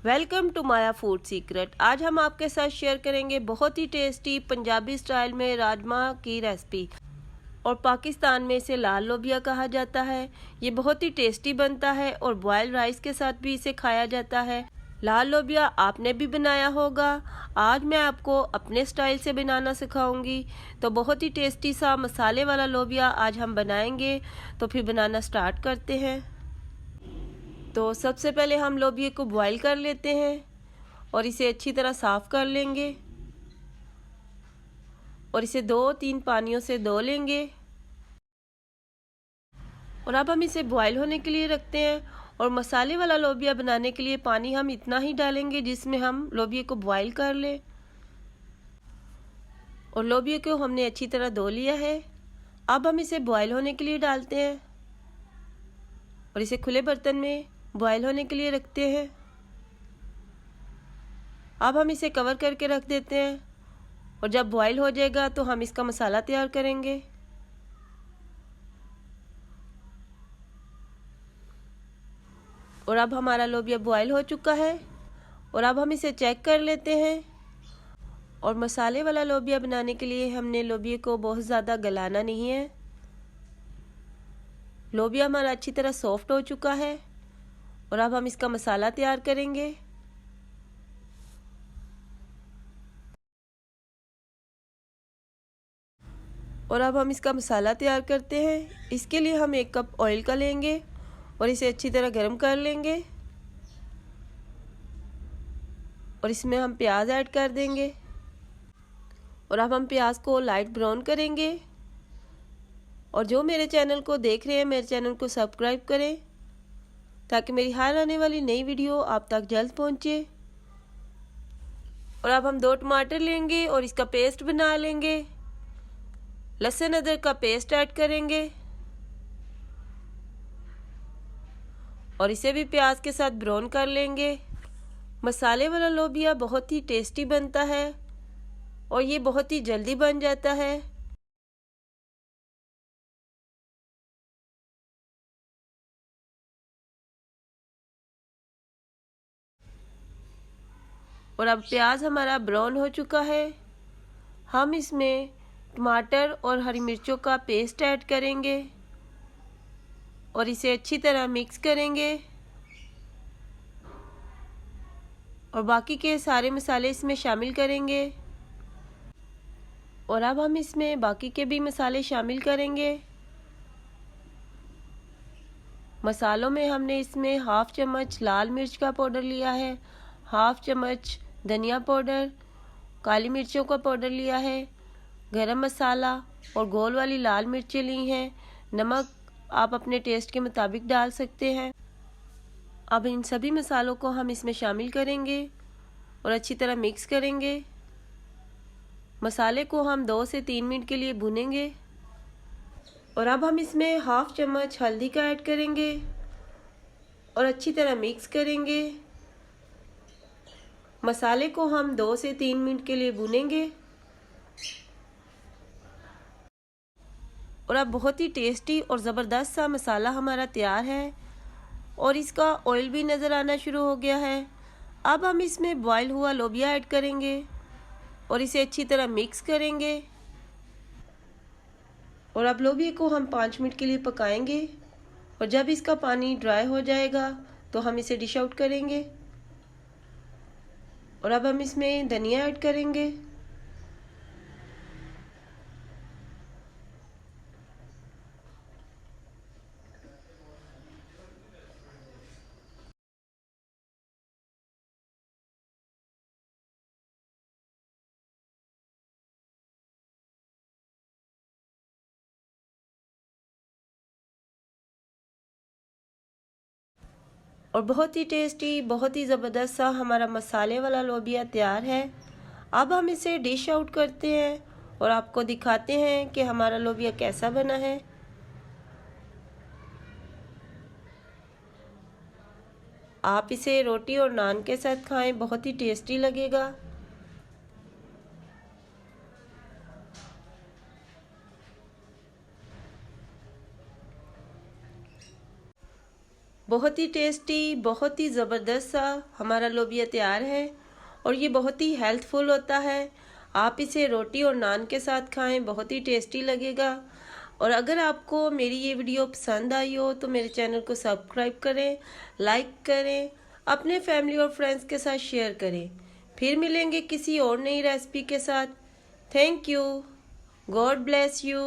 Welcome to Maya food secret. आज हम आपके साथ शेयर करेंगे बहुत ही टेस्टी पंजाबी स्टाइल में राजमा की रेसिपी। और पाकिस्तान में इसे लाल लोबिया कहा जाता है। ये बहुत ही टेस्टी बनता है और बॉयल राइस के साथ भी इसे खाया जाता है। लाल लोबिया आपने भी बनाया होगा। आज मैं आपको अपने स्टाइल से बनाना सिखाऊंगी। तो बहुत ही टेस्टी सा मसाले वाला लोबिया आज हम बनाएंगे। तो फिर बनाना स्टार्ट करते हैं। तो सबसे पहले हम लोबिया को बॉईल कर लेते हैं और इसे अच्छी तरह साफ़ कर लेंगे और इसे 2-3 पानियों से धो लेंगे। और अब हम इसे बॉईल होने के लिए रखते हैं। और मसाले वाला लोबिया बनाने के लिए पानी हम इतना ही डालेंगे जिसमें हम लोबिया को बॉईल कर लें। और लोबिया को हमने अच्छी तरह धो लिया है। अब हम इसे बॉईल होने के लिए डालते हैं और इसे खुले बर्तन में बॉईल होने के लिए रखते हैं। अब हम इसे कवर करके रख देते हैं और जब बॉईल हो जाएगा तो हम इसका मसाला तैयार करेंगे। और अब हमारा लोबिया बॉईल हो चुका है और अब हम इसे चेक कर लेते हैं। और मसाले वाला लोबिया बनाने के लिए हमने लोबिया को बहुत ज़्यादा गलाना नहीं है। लोबिया हमारा अच्छी तरह सॉफ्ट हो चुका है और अब हम इसका मसाला तैयार करेंगे। और अब हम इसका मसाला तैयार करते हैं। इसके लिए हम 1 कप ऑयल का लेंगे और इसे अच्छी तरह गर्म कर लेंगे। और इसमें हम प्याज ऐड कर देंगे और अब हम प्याज को लाइट ब्राउन करेंगे। और जो मेरे चैनल को देख रहे हैं मेरे चैनल को सब्सक्राइब करें ताकि मेरी हर आने वाली नई वीडियो आप तक जल्द पहुंचे। और अब हम 2 टमाटर लेंगे और इसका पेस्ट बना लेंगे। लहसुन अदरक का पेस्ट ऐड करेंगे और इसे भी प्याज के साथ ब्राउन कर लेंगे। मसाले वाला लोबिया बहुत ही टेस्टी बनता है और ये बहुत ही जल्दी बन जाता है। और अब प्याज हमारा ब्राउन हो चुका है। हम इसमें टमाटर और हरी मिर्चों का पेस्ट ऐड करेंगे और इसे अच्छी तरह मिक्स करेंगे। और बाकी के सारे मसाले इसमें शामिल करेंगे। और अब हम इसमें बाकी के भी मसाले शामिल करेंगे। मसालों में हमने इसमें 1/2 चम्मच लाल मिर्च का पाउडर लिया है, 1/2 चम्मच धनिया पाउडर, काली मिर्चों का पाउडर लिया है, गरम मसाला और गोल वाली लाल मिर्चें ली हैं। नमक आप अपने टेस्ट के मुताबिक डाल सकते हैं। अब इन सभी मसालों को हम इसमें शामिल करेंगे और अच्छी तरह मिक्स करेंगे। मसाले को हम 2 से 3 मिनट के लिए भूनेंगे। और अब हम इसमें 1/2 चम्मच हल्दी का ऐड करेंगे और अच्छी तरह मिक्स करेंगे। मसाले को हम 2 से 3 मिनट के लिए भूनेंगे। और अब बहुत ही टेस्टी और ज़बरदस्त सा मसाला हमारा तैयार है और इसका ऑयल भी नज़र आना शुरू हो गया है। अब हम इसमें बॉयल हुआ लोबिया ऐड करेंगे और इसे अच्छी तरह मिक्स करेंगे। और अब लोबिया को हम 5 मिनट के लिए पकाएंगे और जब इसका पानी ड्राई हो जाएगा तो हम इसे डिश आउट करेंगे। और अब हम इसमें धनिया ऐड करेंगे और बहुत ही टेस्टी बहुत ही ज़बरदस्त सा हमारा मसाले वाला लोबिया तैयार है। अब हम इसे डिश आउट करते हैं और आपको दिखाते हैं कि हमारा लोबिया कैसा बना है। आप इसे रोटी और नान के साथ खाएं, बहुत ही टेस्टी लगेगा। बहुत ही टेस्टी, बहुत ही ज़बरदस्त सा हमारा लोबिया तैयार है और ये बहुत ही हेल्थफुल होता है। आप इसे रोटी और नान के साथ खाएं, बहुत ही टेस्टी लगेगा। और अगर आपको मेरी ये वीडियो पसंद आई हो तो मेरे चैनल को सब्सक्राइब करें, लाइक करें, अपने फैमिली और फ्रेंड्स के साथ शेयर करें। फिर मिलेंगे किसी और नई रेसिपी के साथ। Thank you. God bless you.